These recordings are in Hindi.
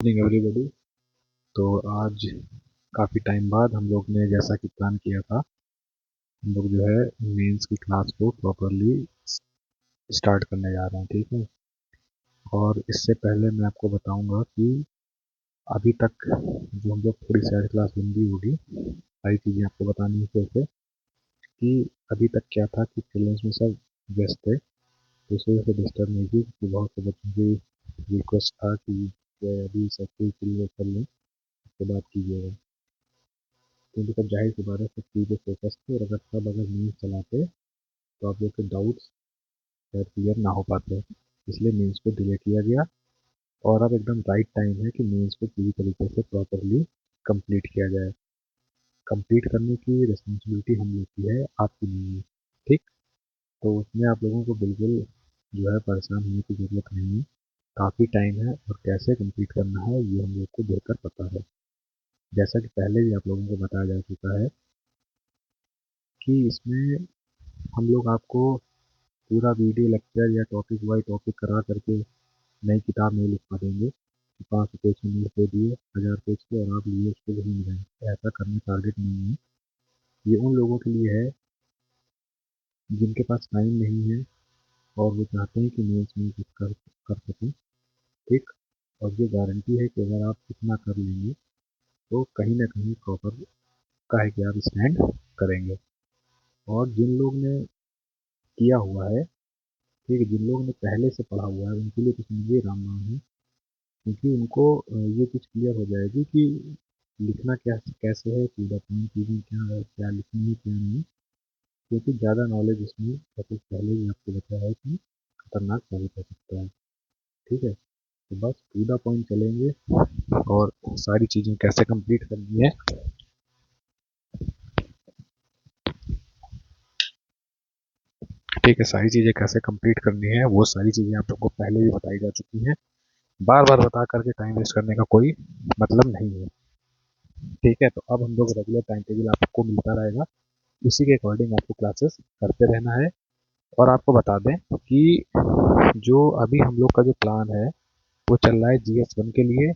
Evening everybody. तो आज काफ़ी टाइम बाद हम लोग ने जैसा कि प्लान किया था, हम लोग जो है मेंस की क्लास को प्रॉपरली स्टार्ट करने जा रहे हैं। ठीक है। और इससे पहले मैं आपको बताऊंगा कि अभी तक जो हम लोग थोड़ी सी क्लास लंबी होगी, सारी चीज़ें आपको बतानी है फिर से कि अभी तक क्या था कि चिल्ड्रंस में सब व्यस्त थे, तो इस वजह से डिस्टर्ब नहीं की क्योंकि बहुत से बच्चों की रिक्वेस्ट था कि अभी सब कुछ क्लियर कर लें, उसके बाद कीजिएगा। क्योंकि तब जाहिर सी बात है सब चीज़ पे फोकस थे, और अगर न्यूज़ चलाते तो आप लोग के डाउट्स शायद क्लियर ना हो पाते, इसलिए न्यूज़ को डिले किया गया। और अब एकदम राइट टाइम है कि न्यूज़ को पूरी तरीके से प्रॉपरली कंप्लीट किया जाए। कंप्लीट करने की रिस्पॉन्सिबिलिटी हम लोग की है, आपकी नहीं है। ठीक। तो उसमें आप लोगों को बिल्कुल जो है परेशान होने की ज़रूरत नहीं है। काफ़ी टाइम है और कैसे कंप्लीट करना है ये हम लोग को बेहतर पता है। जैसा कि पहले भी आप लोगों को बताया जा चुका है कि इसमें हम लोग आपको पूरा वीडियो लेक्चर या टॉपिक वाइज टॉपिक करा करके नई किताब नहीं लिख पाएंगे कि 500 पेज की न्यूज़ दे दिए, 1000 पेज की, और आप लिए उसको घूम रहे हैं। ऐसा करने टारगेट नहीं है। ये उन लोगों के लिए है जिनके पास टाइम नहीं है और वो चाहते हैं कि न्यूज़ में कुछ कर सकें। ठीक। और ये गारंटी है कि अगर आप इतना कर लेंगे तो कहीं ना कहीं प्रॉपर का है कि आप स्टैंड करेंगे। और जिन लोग ने किया हुआ है, ठीक है, जिन लोगों ने पहले से पढ़ा हुआ है, उनके लिए तो समझिए राम राम है। क्योंकि उनको ये चीज़ क्लियर हो जाएगी कि लिखना क्या कैसे है, टू द पॉइंट चीज़ें क्या है, क्या लिखनी है क्या नहीं। क्योंकि ज़्यादा नॉलेज इसमें जैसे पहले ही आपको बताया है कि खतरनाक साबित हो सकता है। ठीक है। तो बस टू द पॉइंट चलेंगे और सारी चीज़ें कैसे कंप्लीट करनी है। ठीक है, सारी चीज़ें कैसे कंप्लीट करनी है वो सारी चीज़ें आप लोग को पहले भी बताई जा चुकी हैं। बार बार बता करके टाइम वेस्ट करने का कोई मतलब नहीं है। ठीक है। तो अब हम लोग रेगुलर टाइम टेबल आपको मिलता रहेगा, उसी के अकॉर्डिंग आपको क्लासेस करते रहना है। और आपको बता दें कि जो अभी हम लोग का जो प्लान है वो चल रहा है GS1 के लिए,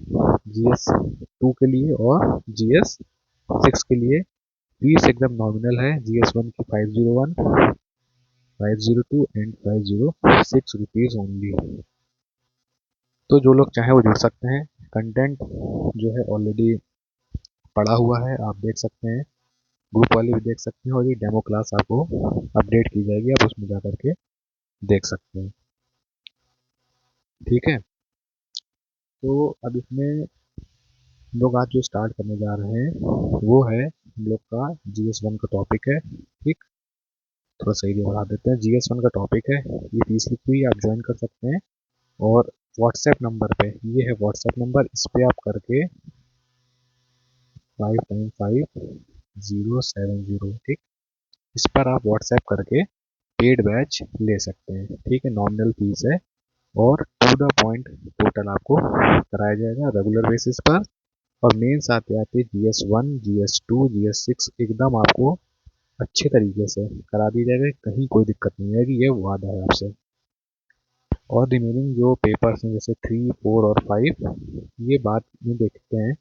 GS2 के लिए और GS6 के लिए। फीस एकदम नॉमिनल है। GS1 की 501, 502 एंड 506 रुपीज़ ओनली। तो जो लोग चाहें वो जुड़ सकते हैं। कंटेंट जो है ऑलरेडी पड़ा हुआ है, आप देख सकते हैं। ग्रुप वाले भी देख सकते हैं, और ये डेमो क्लास आपको अपडेट की जाएगी, आप उसमें जा करके देख सकते हैं। ठीक है। तो अब इसमें हम लोग आज जो स्टार्ट करने जा रहे हैं वो है हम लोग का GS1 का टॉपिक है। ठीक। थोड़ा सही बढ़ा देते हैं। GS1 का टॉपिक है, ये फीस लिखी हुई आप ज्वाइन कर सकते हैं। और व्हाट्सएप नंबर पे, ये है व्हाट्सएप नंबर, इस पे आप करके 595070। ठीक। इस पर आप व्हाट्सएप करके पेड बैच ले सकते हैं। ठीक है। नॉमिनल फीस है और टू द पॉइंट टोटल आपको कराया जाएगा रेगुलर बेसिस पर। और मेंस आते आते GS1, GS2, GS6 एकदम आपको अच्छे तरीके से करा दी जाएगा, कहीं कोई दिक्कत नहीं आएगी, ये वादा है आपसे। और रिमेनिंग जो पेपर्स हैं जैसे 3, 4 और 5, ये बात में देखते हैं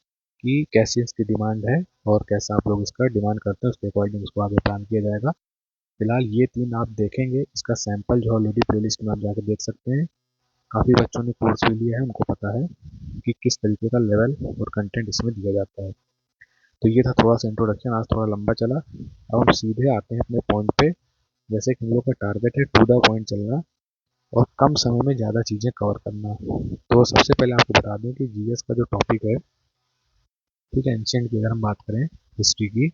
कि कैसी इसकी डिमांड है और कैसा आप लोग इसका डिमांड करते हैं, उसके अकॉर्डिंग उसको आगे प्लान किया जाएगा। फिलहाल ये 3 आप देखेंगे, इसका सैंपल जो ऑलरेडी प्लेलिस्ट में आप जाकर देख सकते हैं। काफ़ी बच्चों ने कोर्स भी लिया है, उनको पता है कि किस तरीके का लेवल और कंटेंट इसमें दिया जाता है। तो ये था थोड़ा सा इंट्रोडक्शन, आज थोड़ा लंबा चला। अब हम सीधे आते हैं अपने पॉइंट पे। जैसे कि हम लोग का टारगेट है टू द पॉइंट चलना और कम समय में ज़्यादा चीज़ें कवर करना। तो सबसे पहले आपको बता दें कि GS का जो टॉपिक है, ठीक है, एंशियंट की अगर हम बात करें, हिस्ट्री की,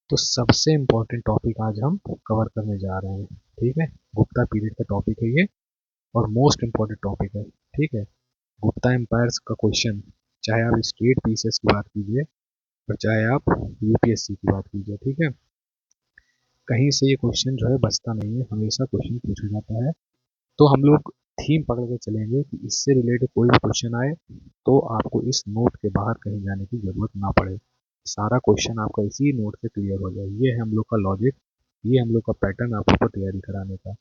तो सबसे इम्पोर्टेंट टॉपिक आज हम कवर करने जा रहे हैं। ठीक है। गुप्ता पीरियड का टॉपिक है ये, और मोस्ट इम्पोर्टेंट टॉपिक है। ठीक है। गुप्ता एम्पायर्स का क्वेश्चन, चाहे आप स्टेट पीसेस की बात कीजिए और चाहे आप UPSC की बात कीजिए, ठीक है, कहीं से ये क्वेश्चन जो है बचता नहीं है, हमेशा क्वेश्चन पूछा जाता है। तो हम लोग थीम पकड़ के चलेंगे कि इससे रिलेटेड कोई भी क्वेश्चन आए तो आपको इस नोट के बाहर कहीं जाने की ज़रूरत ना पड़े, सारा क्वेश्चन आपका इसी नोट से क्लियर हो जाए। ये है हम लोग का लॉजिक, ये हम लोग का पैटर्न आप लोग को तैयारी कराने का।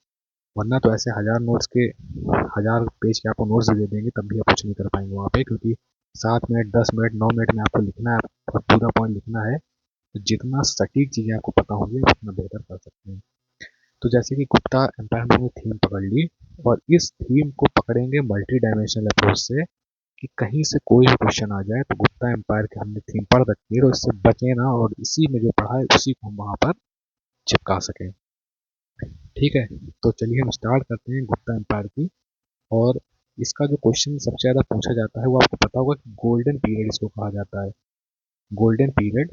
वरना तो ऐसे 1000 पेज के आपको नोट्स दे देंगे, तब भी आप कुछ नहीं कर पाएंगे वहाँ पे, क्योंकि 7 मिनट 10 मिनट 9 मिनट में आपको लिखना है और पूरा पॉइंट लिखना है, तो जितना सटीक चीज़ें आपको पता होंगी उतना बेहतर कर सकते हैं। तो जैसे कि गुप्ता एम्पायर हमने थीम पकड़ ली, और इस थीम को पकड़ेंगे मल्टी डायमेंशनल अप्रोच से, कि कहीं से कोई भी क्वेश्चन आ जाए तो गुप्ता एम्पायर की हमने थीम पढ़ रखी है, तो इससे बचे ना और इसी में जो पढ़ा है उसी को हम वहाँ पर चिपका सकें। ठीक है, तो चलिए हम स्टार्ट करते हैं गुप्ता एम्पायर की। और इसका जो क्वेश्चन सबसे ज़्यादा पूछा जाता है वो आपको पता होगा कि गोल्डन पीरियड इसको कहा जाता है। गोल्डन पीरियड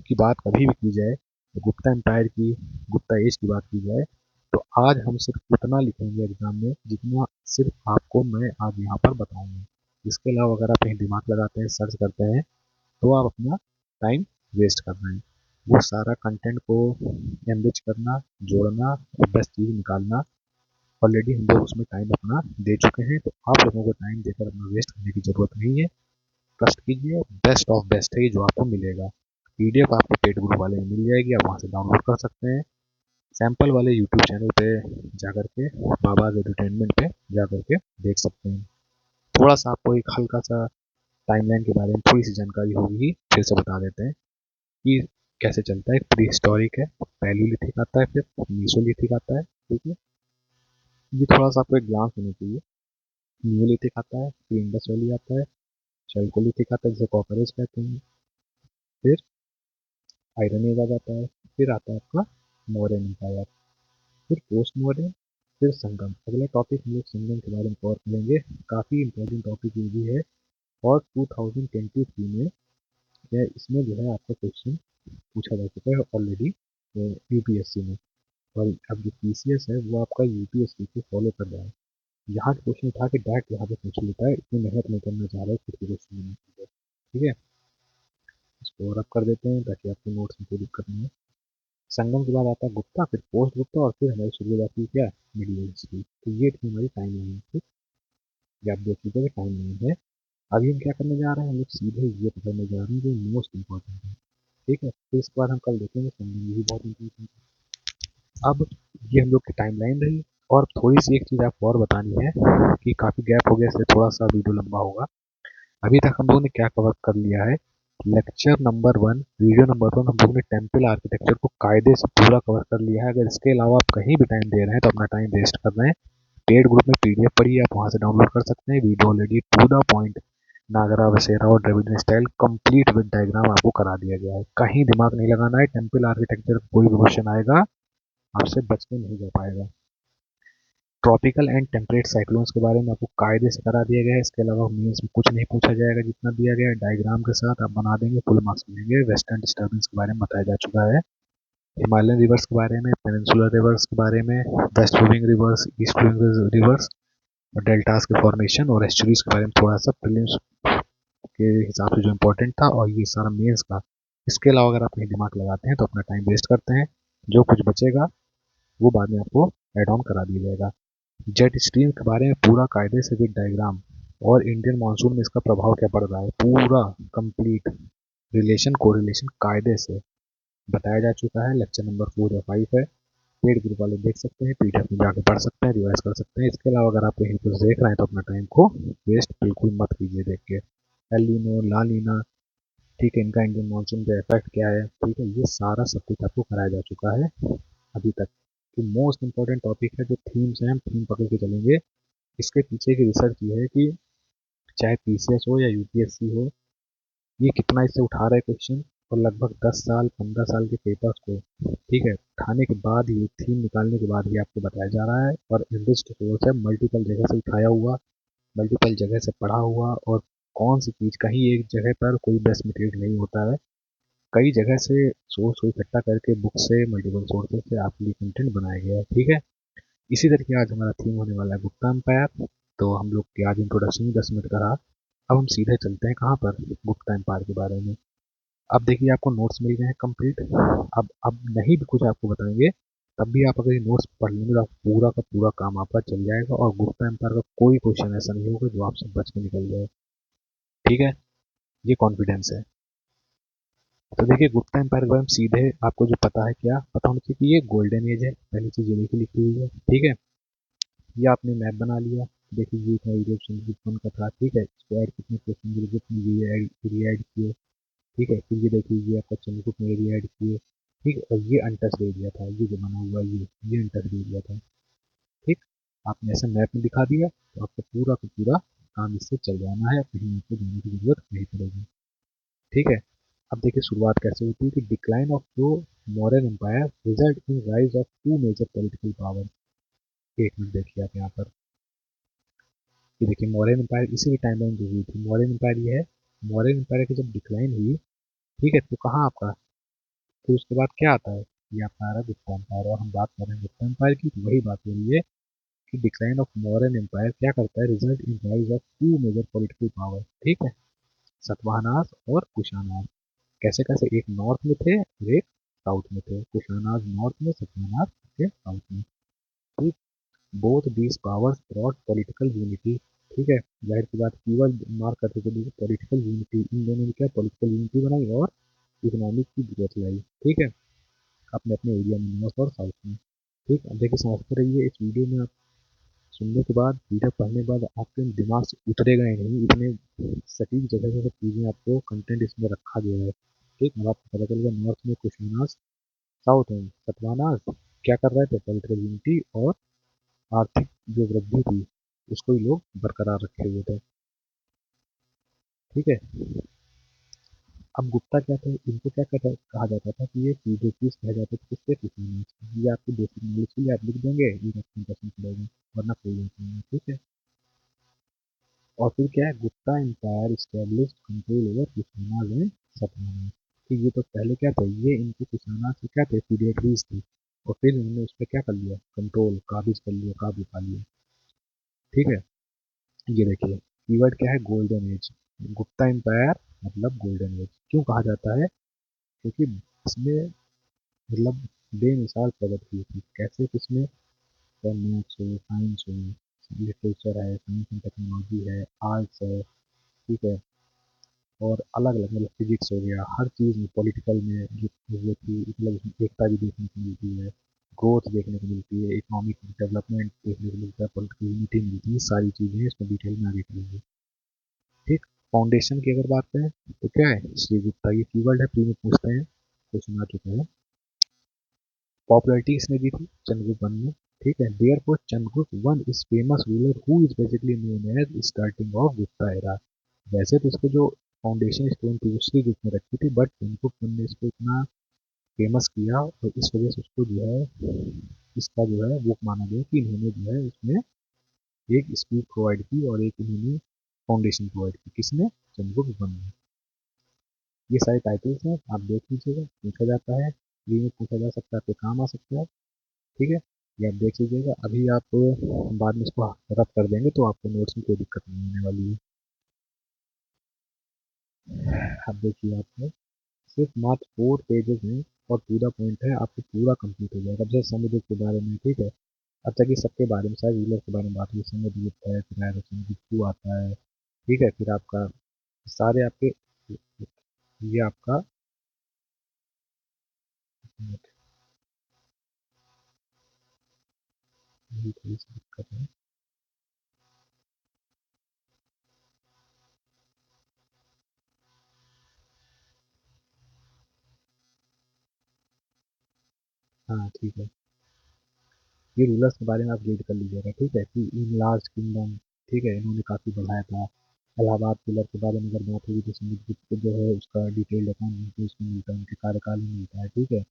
की बात कभी भी की जाए, तो गुप्ता एम्पायर की, गुप्ता एज की बात की जाए, तो आज हम सिर्फ उतना लिखेंगे एग्जाम में जितना सिर्फ आपको मैं आज यहाँ पर बताऊंगा। इसके अलावा अगर आप कहीं दिमाग लगाते हैं, सर्च करते हैं, तो आप अपना टाइम वेस्ट कर रहे हैं। वो सारा कंटेंट को एनरिच करना, जोड़ना और बेस्ट चीज़ निकालना, ऑलरेडी हम लोग उसमें टाइम अपना दे चुके हैं, तो आप लोगों को टाइम देकर अपना वेस्ट करने की ज़रूरत नहीं है। ट्रस्ट कीजिए, बेस्ट ऑफ बेस्ट है ये जो आपको मिलेगा। पीडीएफ आपको पेड ग्रुप वाले में मिल जाएगी, आप वहाँ से डाउनलोड कर सकते हैं। सैंपल वाले यूट्यूब चैनल पे जाकर के, बाबाज एंटरटेनमेंट पे जाकर के देख सकते हैं। थोड़ा सा आपको एक हल्का सा टाइमलाइन के बारे में थोड़ी सी जानकारी होगी, फिर से बता देते हैं कि कैसे चलता है। प्री हिस्टोरिक है, पैलियोलिथिक आता है, फिर मीसोलिथिक आता है। ठीक है, ये थोड़ा सा आपको एक ग्लांस होना चाहिए। न्यूलिथिक आता है, फिर इंडस वैली आता है, चैल्कोलिथिक आता है जिसे कॉपर एज कहते हैं, फिर आयरन एज आ जाता है, फिर आता है आपका मौर्यन एम्पायर, फिर पोस्ट मॉडर्न, फिर संगम। अगला टॉपिक हम लोग संगम के बारे में कवर करेंगे। काफ़ी इंपॉर्टेंट टॉपिक ये भी है, और 2023 में क्या इसमें जो है आपका क्वेश्चन पूछा जा चुका है ऑलरेडी यूपीएससी में। और अब जो पीसीएस है वो आपका यूपीएससी को फॉलो कर रहा है। यहाँ के क्वेश्चन उठा के डायरेक्ट यहाँ पे पूछ लेता है, इतनी मेहनत नहीं करना चाह रहा है खुद के क्वेश्चन बनाने के लिए। ठीक है, इसको और अप कर देते हैं ताकि आपको नोट्स में कोई दिक्कत नहीं है। संगम के बाद आता है गुप्ता, फिर पोस्ट गुप्ता, और फिर हमारी शुरू हो जाती है क्या, मिडिल हिस्ट्री। तो ये थी हमारी टाइम लाइन। ठीक, ये आप देख लीजिए टाइम लाइन है। अभी हम क्या करने जा रहे हैं, हम लोग सीधे ये पकड़ने जा रहे हैं जो मोस्ट इंपॉर्टेंट है। ठीक है, फिर इसके बाद हम कल देखेंगे संगम, ये भी बहुत इंपॉर्टेंट है। अब ये हम लोग की टाइम लाइन रही। और थोड़ी सी एक चीज़ आपको और बतानी है कि काफ़ी गैप हो गया, इसलिए थोड़ा सा वीडियो लंबा होगा। अभी तक हम लोगों ने क्या कवर कर लिया है, लेक्चर नंबर 1, वीडियो नंबर 1 हम लोगों ने टेम्पल आर्किटेक्चर को कायदे से पूरा कवर कर लिया है। अगर इसके अलावा आप कहीं भी टाइम दे रहे हैं तो अपना टाइम वेस्ट कर रहे हैं। पेड ग्रुप में पीडीएफ पढ़िए, आप वहाँ से डाउनलोड कर सकते हैं। Video already to the point Nagara Vesara और Dravidian style complete with diagram आपको करा दिया गया है। कहीं दिमाग नहीं लगाना है। टेम्पल आर्किटेक्चर कोई भी क्वेश्चन आएगा आपसे बच के नहीं जा पाएगा। ट्रॉपिकल एंड टेम्परेट साइक्लोन्स के बारे में आपको कायदे से करा दिया गया है। इसके अलावा मीन्स में कुछ नहीं पूछा जाएगा, जितना दिया गया है डायग्राम के साथ आप बना देंगे, फुल मार्क्स मिलेंगे। वेस्टर्न डिस्टर्बेंस के बारे में बताया जा चुका है, हिमालयन रिवर्स के बारे में, पेनिनसुलर रिवर्स के बारे में, west flowing rivers, east flowing rivers, और डेल्टास के फॉर्मेशन और एस्चुरीज के बारे में थोड़ा सा प्रीलिम्स के हिसाब से जो इम्पोर्टेंट था, और ये सारा मेंस का। इसके अलावा अगर आप कहीं दिमाग लगाते हैं तो अपना टाइम वेस्ट करते हैं। जो कुछ बचेगा वो बाद में आपको एड ऑन करा दिया जाएगा। जेट स्ट्रीम के बारे में पूरा कायदे से विद डायग्राम, और इंडियन मानसून में इसका प्रभाव क्या पड़ रहा है, पूरा कंप्लीट रिलेशन कोरिलेशन कायदे से बताया जा चुका है। लेक्चर नंबर 4 या 5 है, पेड ग्रुप वाले देख सकते हैं, पीडीएफ में जाके पढ़ सकते हैं, रिवाइज कर सकते हैं। इसके अलावा अगर आप कहीं कुछ देख रहे हैं तो अपना टाइम को वेस्ट बिल्कुल मत कीजिए देख के। एलिनो ला लीना, ठीक है, इनका इंडियन मानसून पे इफेक्ट क्या है, ठीक है, ये सारा सब कुछ आपको कराया जा चुका है अभी तक। तो मोस्ट इंपॉर्टेंट टॉपिक है जो थीम्स हैं, हम थीम पकड़ के चलेंगे। इसके पीछे की रिसर्च ये है कि चाहे पीसीएस हो या यूपीएससी हो, ये कितना इससे उठा रहा है क्वेश्चन, और लगभग 10 साल 15 साल के पेपर्स को, ठीक है, उठाने के बाद ही, थीम निकालने के बाद ही आपको बताया जा रहा है। और इनरिच्ड सोर्स है, मल्टीपल जगह से उठाया हुआ, मल्टीपल जगह से पढ़ा हुआ। और कौन सी चीज़, कहीं एक जगह पर कोई बेस्ट मटेरियल नहीं होता है, कई जगह से सोर्स को इकट्ठा करके बुक से, मल्टीपल सोर्सेज से आपके लिए कंटेंट बनाया गया है। ठीक है, इसी तरीके आज हमारा थीम होने वाला है गुप्ता एम्पायर। तो हम लोग की आज इंट्रोडक्शन ही 10 मिनट का रहा। अब हम सीधे चलते हैं कहाँ पर, गुप्ता एम्पायर के बारे में। अब देखिए आपको नोट्स मिल गए हैं कंप्लीट। अब नहीं भी कुछ आपको बताएंगे, तब भी आप अगर ये नोट्स पढ़ लेंगे तो आप पूरा का पूरा काम आपका चल जाएगा, और गुप्ता एम्पायर का कोई क्वेश्चन ऐसा नहीं होगा जो आपसे बच के निकल जाए। ठीक है, ये कॉन्फिडेंस है। तो देखिए गुप्ता एम्पायर के बारे में सीधे आपको जो पता है, क्या पता होना चाहिए कि ये गोल्डन एज है, पहली चीज ये लिखी लिखी हुई है। ठीक है, ये आपने मैप बना लिया, देखिए ये था वीडियो चंद्रगुप्त वन का था, ठीक है। इसको ऐड कितने किए चंद्रगुप्त ने, ये री ऐड किए, ठीक है। फिर ये देखिए ये आपका चंद्रगुप्त ने री-ऐड किए, ठीक है। और ये अनटच्ड एरिया था, ये जो बना हुआ ये अनटच्ड एरिया था, ठीक। आपने ऐसे मैप में दिखा दिया तो आपको पूरा का पूरा काम इससे चल जाना है, कहीं आपको जाने की जरूरत नहीं पड़ेगी, ठीक है। अब देखिए शुरुआत कैसे होती है कि डिक्लाइन ऑफ जो Mauryan empire result in rise of two major political power. एक मिनट देखिए आप यहाँ पर, ये देखिए मौर्यन एम्पायर इसी टाइम लाइन जो हुई थी, मौर्यन एम्पायर ये है। मौर्यन एम्पायर की जब डिक्लाइन हुई, ठीक है, तो कहाँ आपका, फिर उसके बाद क्या आता है, ये आपका आ रहा है गुप्ता एम्पायर। और हम बात कर रहे हैं गुप्ता एम्पायर की, तो वही बात हो रही है कि डिक्लाइन ऑफ मौर्यन एम्पायर क्या करता है, result in rise of two major political power, ठीक है, सतवाहनास और कुशानास। कैसे कैसे, एक नॉर्थ में थे और एक साउथ में थे, कुशानास नॉर्थ में, सतवाहनास के साउथ में, ठीक। Both these powers brought political unity, ठीक है। जाहिर सी बात कीवर्ड मार्क करते थे पॉलिटिकल यूनिटी, इन दोनों ने क्या पॉलिटिकल यूनिटी बनाई और इकोनॉमिक की ग्रोथ लाई, ठीक है, अपने अपने एरिया में, नॉर्थ और साउथ में, ठीक। अब देखिए समझते रहिए इस वीडियो में, आप सुनने के बाद, वीडियो पढ़ने के बाद आपके दिमाग से उतरेगा ही नहीं, इतने सटीक जगह से सब चीज़ें आपको कंटेंट इसमें रखा गया है, ठीक। अब आपको पता चल गया नॉर्थ में कुशानास, साउथ में सतवाहनास क्या कर रहे थे, पॉलिटिकल यूनिटी और आर्थिक जो वृद्धि थी उसको ही लोग बरकरार रखे हुए थे, ठीक है। अब गुप्ता क्या थे, इनको क्या कहा जाता था कि ये पीस कहा जाता था, किसके कुशानास, ये आपकी बेसिक नॉलेज के लिए आप लिख देंगे, ये रखने पसंद करेंगे, वरना कोई बात नहीं है, ठीक है। और फिर क्या है, Gupta empire established control over Kushanas and Satavahanas, कि ये तो पहले क्या थे, ये इनके कुशानास के क्या थे, फीडेटरीज थे, और फिर इन्होंने उस पर क्या कर लिया, कंट्रोल, काबिज कर लिया, काबू पा लिया, ठीक है। ये देखिए कीवर्ड क्या है, गोल्डन एज। गुप्ता एम्पायर मतलब गोल्डन एज क्यों कहा जाता है, क्योंकि इसमें मतलब बेमिसाल प्रगति थी, कैसे, किसमें, चाहे मैथ्स हो, साइंस हो, लिटरेचर है, साइंस एंड टेक्नोलॉजी है, आर्ट्स है, ठीक है, और अलग अलग मतलब फिजिक्स हो गया, हर चीज़ में, पॉलिटिकल में जो थी, मतलब उसमें एकता भी देखने को मिलती है, ग्रोथ देखने को मिलती है, इकोनॉमिक डेवलपमेंट देखने को मिलता है, पॉलिटिकल यूनिटी मिलती है, सारी चीज़ें इसमें डिटेल में आगे करेंगे, ठीक। फाउंडेशन की अगर बात करें तो क्या है, श्री गुप्ता, ये कीवर्ड है, प्री में पूछते हैं, क्वेश्चन आ चुका है। पॉपुलैरिटी इसने दी थी चंद्रगुप्त वन में, ठीक है। Therefore Chandragupta one is famous ruler who is basically known as starting of Gupta era. वैसे तो इसको जो फाउंडेशन स्टोन थी वो श्री गुप्त में रखी थी, बट चंद्रगुप्त वन ने इसको इतना फेमस किया और इस वजह से उसको जो है, इसका जो है वो माना गया कि इन्होंने जो है इसमें एक स्पीड प्रोवाइड की और एक इन्होंने फाउंडेशन प्रोवाइड की, किसने, चंद्रगुप्त वन ने। ये सारे टाइटल्स हैं, आप देख लीजिएगा, पूछा जाता है, फ्री में पूछा जा सकता है, आपके काम आ सकता है, ठीक है। ये आप देख लीजिएगा, अभी आप बाद में इसको रफ कर देंगे तो आपको नोट्स में कोई दिक्कत नहीं होने वाली है। अब देखिए आपको सिर्फ मात्र 4 पेजेस हैं और पूरा पॉइंट है, आपको पूरा कंप्लीट हो जाएगा। अब जैसे समुद्र के बारे में, ठीक है, अच्छा कि सबके बारे में, सारे रूलर के बारे में बात हुई, समुद्रगुप्त है, फिर आया समुद्रगुप्त आता है, ठीक है, फिर आपका सारे आपके, ये आपका, ये थोड़ी सी दिक्कत है, हाँ ठीक है। ये रूलर्स के बारे में आप रीड कर लीजिएगा, ठीक है, कि इन लार्ज किंगडम, ठीक है, इन्होंने काफ़ी बढ़ाया था। इलाहाबाद किलर के बारे में अगर बात हुई तो समुद्रगुप्त जो है उसका डिटेल्ड अकाउंट हमको इसमें मिलता है, उनके कार्यकाल में मिलता है, ठीक है।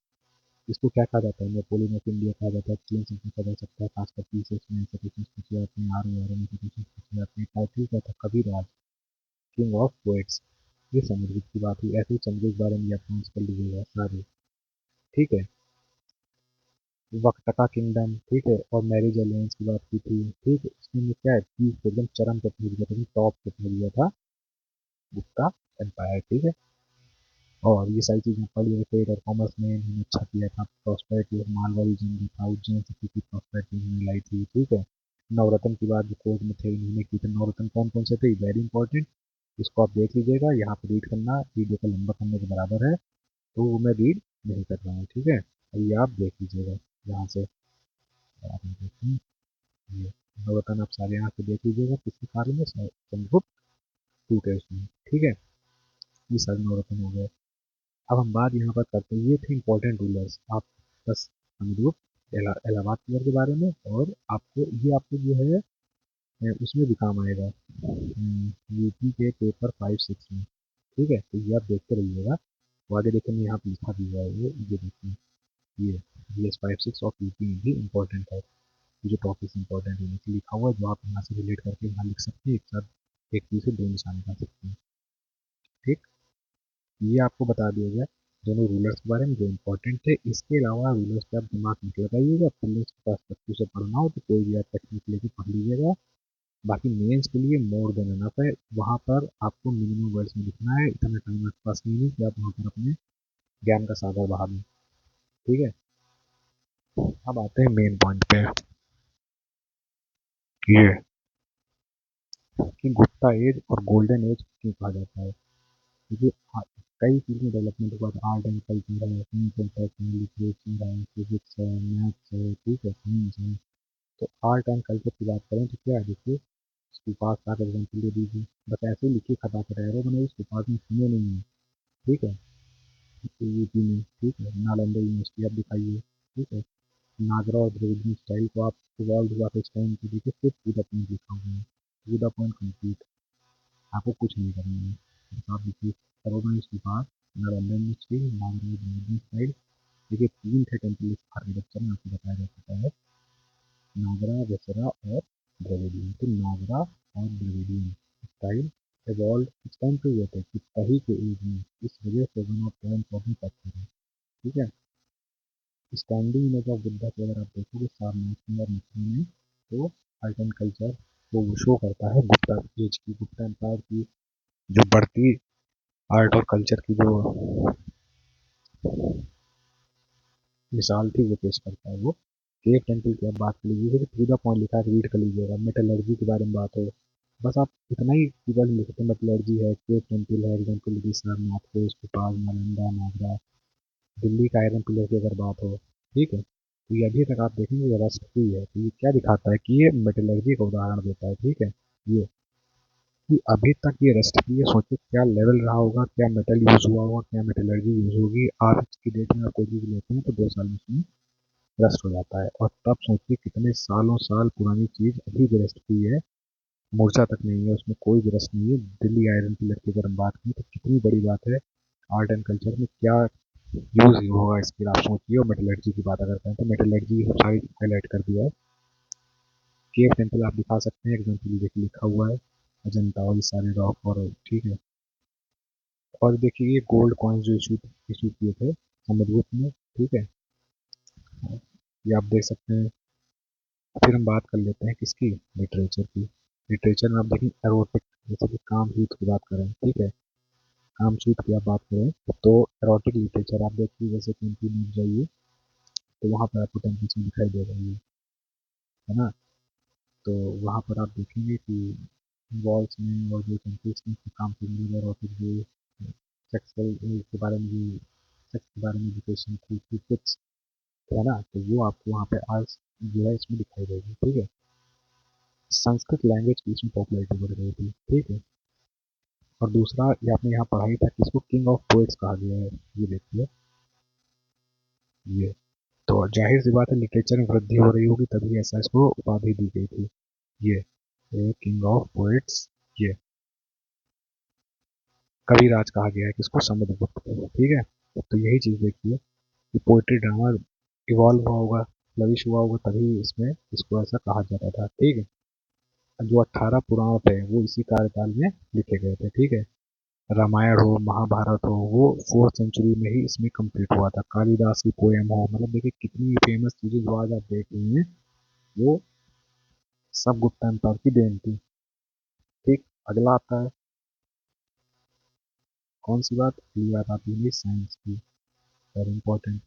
इसको क्या कहा जाता है, नेपोलियन ऑफ इंडिया कहा जाता है, एक्सलेंस इसमें कहा जा सकता है, खासकर पीसेस में ऐसे क्वेश्चन पूछे जाते हैं, आर ओ में क्वेश्चन पूछे जाते हैं। टाइटल क्या था, कविराज, किंग ऑफ पोएट्स। ये समुद्रगुप्त की बात हुई, ऐसे ही चंद्रगुप्त के बारे में आप नोट्स कर लीजिएगा सारे, ठीक है। वक्टका किंगडम, ठीक है, और मैरिज अलायंस की बात की थी, ठीक है, इसमें क्या है, पीक पे एकदम चरम पे पहुंच गया था, टॉप पे पहुंच गया था गुप्ता एम्पायर, ठीक है। और ये सारी चीज़ें पढ़ी है, ट्रेड और कॉमर्स में इन्होंने अच्छा किया था, प्रॉस्पेरिटी और मालवाड़ी जंग जो था, उज्जैन सिटी की प्रॉस्पेरिटी इन्होंने लाई थी, ठीक है। नवरत्न की बात जो कोर्ट में थे इन्होंने की थी, नवरत्न कौन कौन से थे, वेरी इंपॉर्टेंट, इसको आप देख लीजिएगा, यहाँ पर रीड करना वीडियो को लंबा करने के बराबर है, तो वो मैं रीड नहीं कर रहा हूँ, ठीक है। और ये आप देख लीजिएगा यहाँ से, आप देखें ये, नवरत्न आप सारे यहाँ पे देख लीजिएगा किसके कारण में, चंद्रगुप्त टूटे उसमें, ठीक है। ये सारे नवरत्न हो गए। अब हम बात यहाँ पर करते हैं, ये थे इंपॉर्टेंट रूलर्स। आप बस चंद्रगुप्त इलाहाबाद के बारे में, और आपको ये आपको जो है उसमें भी काम आएगा यूपी के पेपर 5-6 में, ठीक है। तो ये आप देखते रहिएगा। वो आगे देखिए मैं यहाँ पे लिखा भी हुआ है, ये देखिए, ये BS 5-6 ऑफ यूपी में भी इंपॉर्टेंट है। ये जो टॉपिक इंपॉर्टेंट है नीचे लिखा हुआ है, जो आप यहाँ से रिलेट करके यहाँ लिख सकते हैं, एक साथ एक चीज से दो निशान निकाल सकते हैं, ठीक। ये आपको बता दिया गया दोनों रूलर्स के बारे में जो इंपॉर्टेंट थे। इसके अलावा रूलर्स पे आप दिमाग मत लगाइएगा, रूलर्स के पास पर्सपेक्टिव से पढ़ना हो तो कोई भी आप टेक्निक लेके पढ़ लीजिएगा। बाकी मेंस के लिए मोर देन एनफ है, वहाँ पर आपको मिनिमम वर्ड्स में लिखना है, इतना टाइम आपके पास नहीं है कि आप वहाँ पर अपने ज्ञान का सागर बहा दें, ठीक है। अब आते हैं मेन पॉइंट पे, ये कि गुप्ता एज और गोल्डन एज क्यों कहा जाता है। क्योंकि कई चीज़ें डेवलपमेंट के बाद आर्ट एंड कल्चर है, लिटरेचर है, फिजिक्स है, मैथ्स है, ठीक है, साइंस है। तो आर्ट एंड कल्चर की बात करें तो क्या है, देखिए स्तूपास का एग्जाम्पल ले लीजिए, बस ऐसे ही लिखी खता कर रहे हो मैंने, स्तूपास में सुने नहीं है, ठीक है। यूपी में, ठीक है, नालंदा यूनिवर्सिटी आप दिखाइए, ठीक है। नागरा और द्रविडियन स्टाइल को आप इवॉल्व हुआ था इस टाइम पे, देखिए सिर्फ टू द पॉइंट लिखा हुआ है, टू द पॉइंट कंप्लीट, आपको कुछ नहीं करना है। बस आप लिखिए सरोवर स्तूपास, नालंदा यूनिवर्सिटी, नागरा द्रविडियन स्टाइल। देखिए तीन थे टेम्पल आर्किटेक्चर में आपको बताया जा चुका है, नागरा, वेसरा और द्रविडियन। तो नागरा और द्रविडियन स्टाइल इवॉल्व इस टाइम पे हुए थे कि तही के एज में, इस वजह से one of the important factor है, ठीक है। स्टैंडिंग इमेज ऑफ बुद्धा को अगर आप देखोगे सारनाथ में और मथुरा में, तो आर्ट एंड कल्चर को वो शो करता है गुप्ता एज की, गुप्ता एम्पायर की जो बढ़ती आर्ट और कल्चर की जो मिसाल थी वो पेश करता है वो। केव टेम्पल की आप बात कर लीजिए, टू द पॉइंट लिखा है, रीड कर लीजिएगा। मेटलर्जी के बारे में बात हो, बस आप इतना ही केवल लिखते हैं, मेटलर्जी है, केव टेम्पल है, एग्जाम्पल लीजिए सारनाथ को, स्तूपास, नालंदा, नागरा, दिल्ली का आयरन पिलर की अगर बात हो, ठीक है। तो ये अभी तक आप देखेंगे ये रस्ट हुई है, तो ये क्या दिखाता है कि ये मेटलर्जी का उदाहरण देता है, ठीक है। ये कि अभी तक ये रस्ट की है, सोचिए क्या लेवल रहा होगा, क्या मेटल यूज हुआ होगा, क्या मेटलर्जी यूज होगी। आज की डेट में आप कोई चीज लेते हैं तो 2 साल में उसमें रस्ट हो जाता है, और तब सोचिए कितने सालों साल पुरानी चीज अभी भी रस्ट हुई है, मूर्छा तक नहीं है, उसमें कोई भी रस्ट नहीं है। दिल्ली आयरन पिलर की अगर हम बात करें तो कितनी बड़ी बात है, आर्ट एंड कल्चर में क्या यूज होगा इसके, आप सोचिए। और मेटलर्जी की बात अगर करें तो मेटलर्जी सब सारी हाईलाइट कर दिया है। केव टेम्पल आप दिखा सकते हैं, एग्जाम्पल देखिए लिखा हुआ है, अजंता और ये सारे रॉक, और ठीक है। और देखिए ये गोल्ड कॉइन्स जो इशू किए थे समुद्रगुप्त ने, ठीक है, ये आप देख सकते हैं। फिर हम बात कर लेते हैं किसकी, लिटरेचर की। लिटरेचर में आप देखें एरोटिक, जैसे कि कामसूत्र की बात करें, ठीक है, कामसूत्र की आप बात करें तो एरोटिक लिटरेचर आप देखिए, जैसे कि एमपी में जाइए तो वहाँ पर आपको टेम्पलेट्स दिखाई दे रही है ना। तो वहाँ पर आप देखेंगे कि वॉल्स में और जो टेम्पलेट्स में काम करने एरोटिक जो सेक्सुअल के बारे में, जो सेक्स के बारे में एजुकेशन थी कुछ, है ना, तो वो आपको वहाँ पे आज जो है इसमें दिखाई देगी, ठीक है। संस्कृत लैंग्वेज की इसमें पॉपुलैरिटी बढ़ गई थी, ठीक है। और दूसरा ये आपने यहाँ पढ़ा ही था कि इसको किंग ऑफ पोएट्स कहा गया है, ये देखिए ये। तो जाहिर सी बात है लिटरेचर में वृद्धि हो रही होगी, तभी ऐसा इसको उपाधि दी गई थी, ये किंग ऑफ पोएट्स। ये कविराज कहा गया है किसको, समुद्रगुप्त को, ठीक है। तो यही चीज देखिए कि पोएट्री ड्रामा इवॉल्व हुआ होगा, फ्लरिश हुआ होगा, तभी इसमें इसको ऐसा कहा जाता था, ठीक है। जो 18 पुराण थे वो इसी कार्यकाल में लिखे गए थे, ठीक है। रामायण हो, महाभारत हो, वो 4th सेंचुरी में ही इसमें कंप्लीट हुआ था। कालिदास की पोएम हो, मतलब देखिए कितनी फेमस चीजें जो आज आप देख रही हैं, वो सब गुप्ता एम्पायर की देन थी, ठीक। अगला आता है कौन सी बात, अगली बात आती है साइंस की, वेरी इंपॉर्टेंट।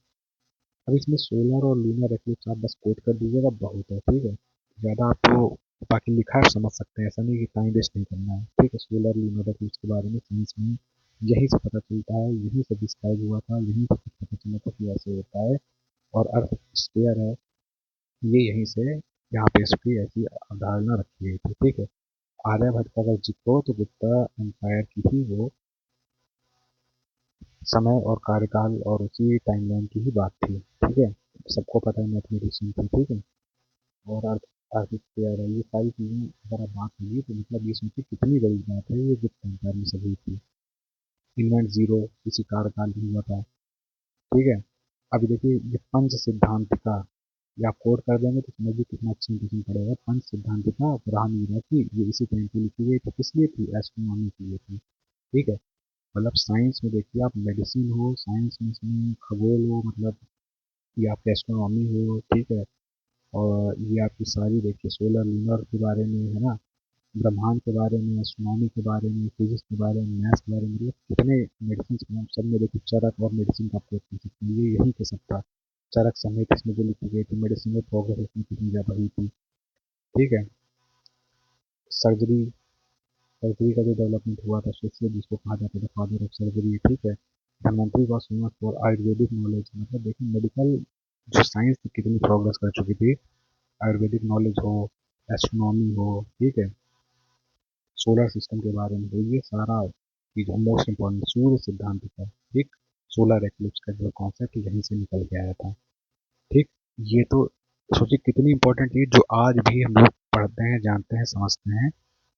अब इसमें सोलर और लूनर एक्लिप्स आप बस कोट कर दीजिएगा, बहुत है, ठीक है। ज़्यादा आपको बाकी लिखा है समझ सकते हैं, ऐसा नहीं कि टाइम वेस्ट नहीं करना है, ठीक है। सोलर लूनर एक्लिप्स के बारे में साइंस में यहीं से पता चलता है, यहीं से डिस्क्राइब हुआ था, यहीं से पता चला था कि ऐसे होता है। और अर्थ स्फीयर है, ये यहीं से यहाँ पे इसकी ऐसी अवधारणा रखी गई थी, ठीक है। आर्यभट्ट का अगर जिक्र हो तो गुप्ता एम्पायर की ही वो समय और कार्यकाल और उसी टाइमलाइन की ही बात थी, ठीक है। सबको पता है मैथमेटिशियन थी, ठीक है। और आर्किटेक्चर ये सारी चीज़ें अगर आप बात होगी तो मतलब ये सोचिए कितनी बड़ी बात है, ये गुप्त एम्पायर में सभी थी। इन्वेंट जीरो इसी कार्यकाल में हुआ था, ठीक है। अभी देखिए ये पंच सिद्धांतिका, या आप कोड कर देंगे तो समझिए कितना अच्छा इंप्रेशन पड़ेगा। पंच सिद्धांतिका ग्रहमीरा की ये इसी टाइम पे लिखी गई थी, किस लिए थी? एस्ट्रोनॉमी के लिए थी, ठीक है। मतलब साइंस में देखिए आप मेडिसिन हो, साइंस में इसमें खगोल हो, मतलब ये आपकी एस्ट्रोनॉमी हो, ठीक है। और ये आपकी सारी देखिए सोलर लूनर के बारे में है ना, ब्रह्मांड के बारे में, एस्ट्रोनॉमी के बारे में, फिजिक्स के बारे में, मैथ्स के बारे में, मतलब कितने मेडिसिन में हम सब में देखिए चरक और मेडिसिन का प्रयोग कर सकते हैं, ये यही के सब था। चरक समेत इसमें जो लिखी गई थी, मेडिसिन में प्रोग्रेस इसमें कितनी ज़्यादा हुई थी, ठीक है। सर्जरी, सर्जरी का जो डेवलपमेंट हुआ था शेक्सपियर जिसको कहा जाता था फादर ऑफ सर्जरी, ठीक है। Dhanvantari was famous for Ayurvedic knowledge, मतलब देखिए मेडिकल जो साइंस थी कितनी प्रोग्रेस कर चुकी थी। आयुर्वेदिक नॉलेज हो, एस्ट्रोनॉमी हो, ठीक है, सोलर सिस्टम के बारे में हो, ये सारा चीज मोस्ट इम्पोर्टेंट सूर्य सिद्धांत का, ठीक। सोलर एक्लिप्स का जो कॉन्सेप्ट यहीं से निकल के आया था, ठीक। ये तो सोचिए कितनी इंपॉर्टेंट चीज जो आज भी हम लोग पढ़ते हैं, जानते हैं, समझते हैं।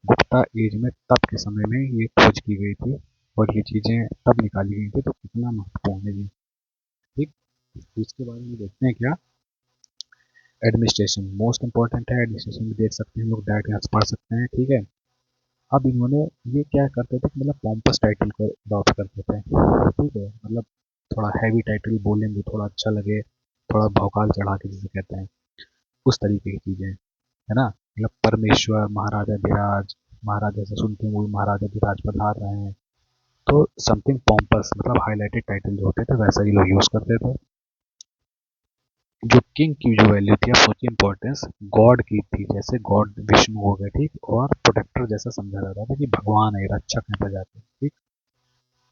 गुप्ता एज में तब के समय में ये खोज की गई थी और ये चीजें तब निकाली गई थी, तो कितना महत्वपूर्ण है ये, ठीक। तो इसके बारे में देखते हैं क्या। एडमिनिस्ट्रेशन मोस्ट इंपॉर्टेंट है, एडमिनिस्ट्रेशन भी देख सकते हैं लोग, डायरेक्ट यहाँ से पढ़ सकते हैं, ठीक है। अब इन्होंने ये क्या करते थे कि मतलब पॉम्पस टाइटल को अडॉप्ट करते थे, ठीक है। मतलब थोड़ा हैवी टाइटल बोलेंगे, थोड़ा अच्छा लगे, थोड़ा भौकाल चढ़ा के जिसे कहते हैं, उस तरीके की चीजें, है ना। मतलब परमेश्वर, महाराजा धीराज, महाराजा से सुनते हुए महाराजा धीराज पधार रहे हैं, तो समथिंग पॉम्पस मतलब हाईलाइटेड टाइटल जो होते थे वैसा ही लोग यूज करते थे। जो किंग की जो वैल्यू थी, आप सोचिए इंपॉर्टेंस गॉड की थी, जैसे गॉड विष्णु हो गए, ठीक, और प्रोटेक्टर जैसा समझा जाता था कि भगवान है, रक्षक है प्रजा के, ठीक।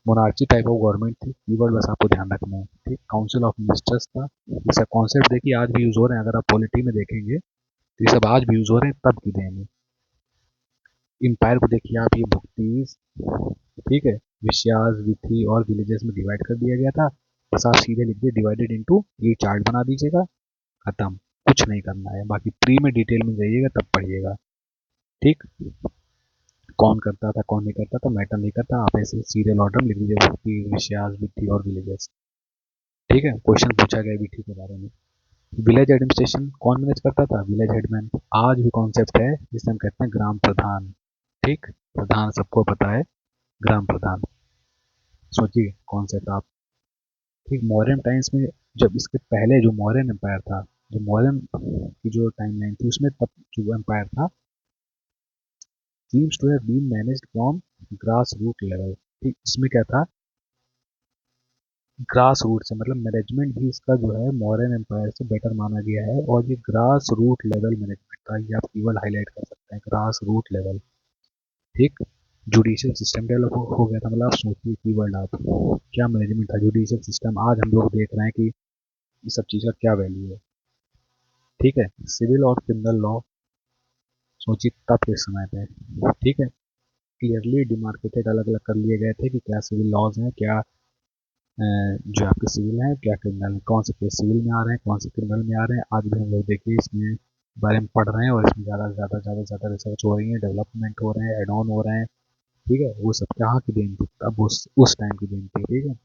मोनार्ची टाइप ऑफ गवर्नमेंट थी, कीवर्ड बस आपको ध्यान रखना है, ठीक। काउंसिल ऑफ मिनिस्टर्स था, ये सब कॉन्सेप्ट देखिए आज भी यूज हो रहे हैं, अगर आप पॉलिटी में देखेंगे तो ये सब आज भी यूज हो रहे हैं, तब की देन है। एम्पायर को देखिए आप, ये भुक्तीस, ठीक है, विश्यास, विथी और विलेजेस में डिवाइड कर दिया गया था। बस आप सीधे लिख दिए डिवाइडेड इनटू, ये चार्ट बना दीजिएगा, खत्म, कुछ नहीं करना है, बाकी प्री में डिटेल में जाइएगा तब पढ़िएगा, ठीक। कौन करता था कौन नहीं करता था मैटर नहीं करता, आप ऐसे सीरियल ऑर्डर में लिख दीजिए, भक्ति, विश्यास, विथी और विलेजेस, ठीक है। क्वेश्चन पूछा गया विथी के बारे में। विलेज एडमिनिस्ट्रेशन कौन मैनेज करता था? Village headman. आज भी कॉन्सेप्ट है जिसे हम कहते हैं ग्राम प्रधान, ठीक। प्रधान सबको पता है, ग्राम प्रधान, सोचिए कॉन्सेप्ट आप, ठीक। मौर्यन टाइम्स में, जब इसके पहले जो मौर्यन एम्पायर था, जो मौर्यन की जो टाइमलाइन थी उसमें तब जो एम्पायर था seems to have been managed from grass root level, ठीक। इसमें क्या था, ग्रास रूट से मतलब मैनेजमेंट भी इसका जो है मौर्यन एम्पायर से बेटर माना गया है, और ये ग्रास रूट लेवल मैनेजमेंट था, ये आप कीवर्ड हाईलाइट कर सकते हैं, ग्रास रूट लेवल, ठीक। जुडिशियल सिस्टम डेवलप हो गया था, मतलब आप सोचिए कीवर्ड आप, क्या मैनेजमेंट था, जुडिशियल सिस्टम, आज हम लोग देख रहे हैं कि ये सब चीज़ का क्या वैल्यू है, ठीक है। सिविल और क्रिमिनल लॉ, सोचिए तब के समय पे, ठीक है, क्लियरली डिमार्केटेड अलग अलग कर लिए गए थे कि क्या सिविल लॉज हैं, क्या जो आपके सिविल हैं, क्या क्रिमिनल, कौन से केस सिविल में आ रहे हैं, कौन से क्रिमिनल में आ रहे हैं। आज भी हम लोग देखिए इसमें बारे में पढ़ रहे हैं, और इसमें ज़्यादा रिसर्च हो रही है, डेवलपमेंट हो रहे हैं, एड ऑन हो रहे हैं, ठीक है। वो सब कहाँ की देन थी, अब उस टाइम की देन थी, ठीक है।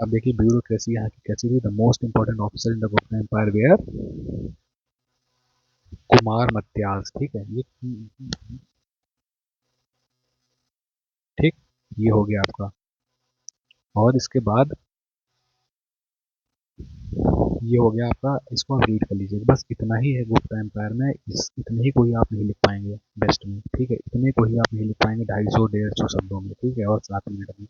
अब देखिए ब्यूरोक्रेसी यहाँ की कैसी थी। The most important officer in the Gupta empire were Kumaramatya, ठीक है, ये, ठीक, ये हो गया आपका। और इसके बाद ये हो गया आपका, इसको आप रीड कर लीजिए, बस इतना ही है गुप्ता एम्पायर में, इतने ही को ही आप नहीं लिख पाएंगे बेस्ट में, ठीक है, इतने को ही आप नहीं लिख पाएंगे 250 150 शब्दों में, ठीक है, और 7 मिनट में।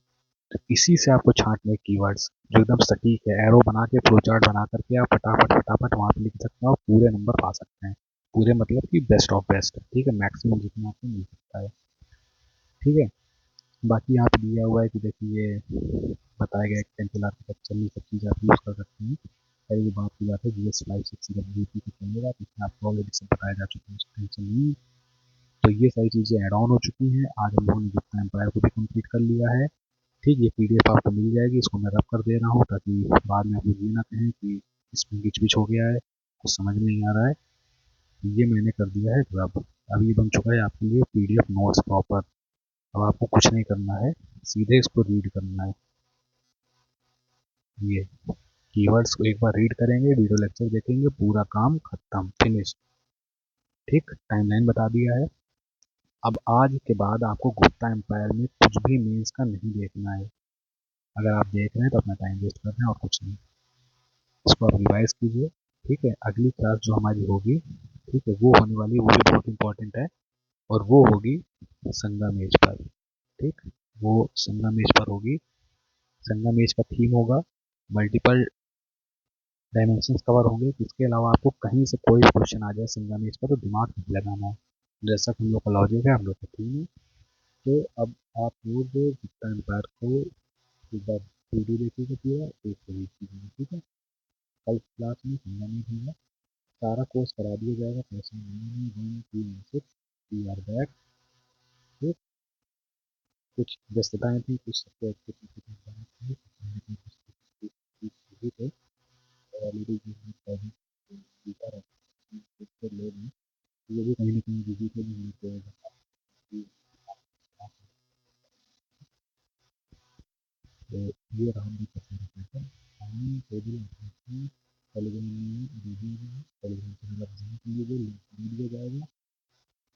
तो इसी से आपको छांटने कीवर्ड्स जो एकदम सटीक है, एरो बना के फ्लो चार्ट बना करके आप फटाफट फटाफट वहाँ पे लिख सकते हैं और पूरे नंबर पा सकते हैं, पूरे मतलब कि बेस्ट ऑफ बेस्ट, ठीक है, मैक्सिमम जितना आपको मिल सकता है, ठीक है। बाकी यहाँ पे दिया हुआ है कि देखिए बताया गया है कि पेंसिल आर्किटेक्चर में सब चीज़ें आप यूज़ कर सकते हैं, पहले बात की जाती है जीएस 5 6 जब जीपी पे चलेगा तो इसमें आपको ऑलरेडी सब बताया जा चुका है, टेंशन नहीं। तो ये सारी चीज़ें ऐड ऑन हो चुकी हैं। आज हम लोगों ने गुप्ता एम्पायर को भी कंप्लीट कर लिया है। ठीक, ये पीडीएफ आपको मिल जाएगी, इसको मैं रब कर दे रहा हूँ ताकि बाद में आप लोग ये ना कहें कि इसमें गिच पिच हो गया है, कुछ समझ में नहीं आ रहा है। ये मैंने कर दिया है रब। अब ये बन चुका है आपके लिए पीडीएफ नोट्स प्रॉपर। अब आपको कुछ नहीं करना है, सीधे इसको रीड करना है। ये कीवर्ड्स को एक बार रीड करेंगे, वीडियो लेक्चर देखेंगे, पूरा काम खत्म, फिनिश। ठीक, टाइमलाइन बता दिया है। अब आज के बाद आपको गुप्ता एम्पायर में कुछ भी मेंस का नहीं देखना है। अगर आप देख रहे हैं तो अपना टाइम वेस्ट कर रहे हैं और कुछ नहीं। इसको आप रिवाइज कीजिए। ठीक है, अगली क्लास जो हमारी होगी, ठीक है, वो होने वाली, वो भी बहुत इंपॉर्टेंट है, और वो होगी संगमेश पर। ठीक, वो संगमेश पर होगी। संगमेश का थीम होगा मल्टीपल डायमेंशंस कवर होंगे। इसके अलावा आपको कहीं से कोई क्वेश्चन आ जाए संगमेश पर तो दिमाग नहीं लगाना है। जैसा कि हम लोग का लॉजिक है, हम लोग का थीम है। तो अब आप लोग गुप्ता एम्पायर को एक बार वीडियो देखिएगा, पूरा एक रीड कीजिएगा। ठीक है, कल क्लास में संगमेश होगा, सारा कोर्स करा दिया जाएगा। पैसे नहीं, 1 2 6 वी आर बैक। फिर कुछ व्यस्तताएं थी, कुछ सबको ऑलरेडी लोग हैं, ये भी कहीं ना कहीं बिजी थे, नहीं तो ये रहा मेरी पसंद है। हम टेबल टेलीग्राम में टेलीग्राम चैनल आप ज्वाइन कर लीजिए, लिंक दे दिया जाएगा।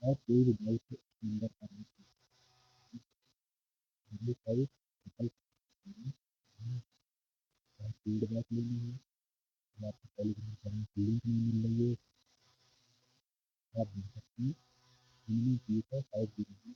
और कोई भी डाउट नंबर करने के लिए फीडबैक लेनी है, तो आपको टेलीग्राम चैनल की लिंक नहीं मिल रही है, आप देख सकते हैं। इनमें फीस है 5 GB।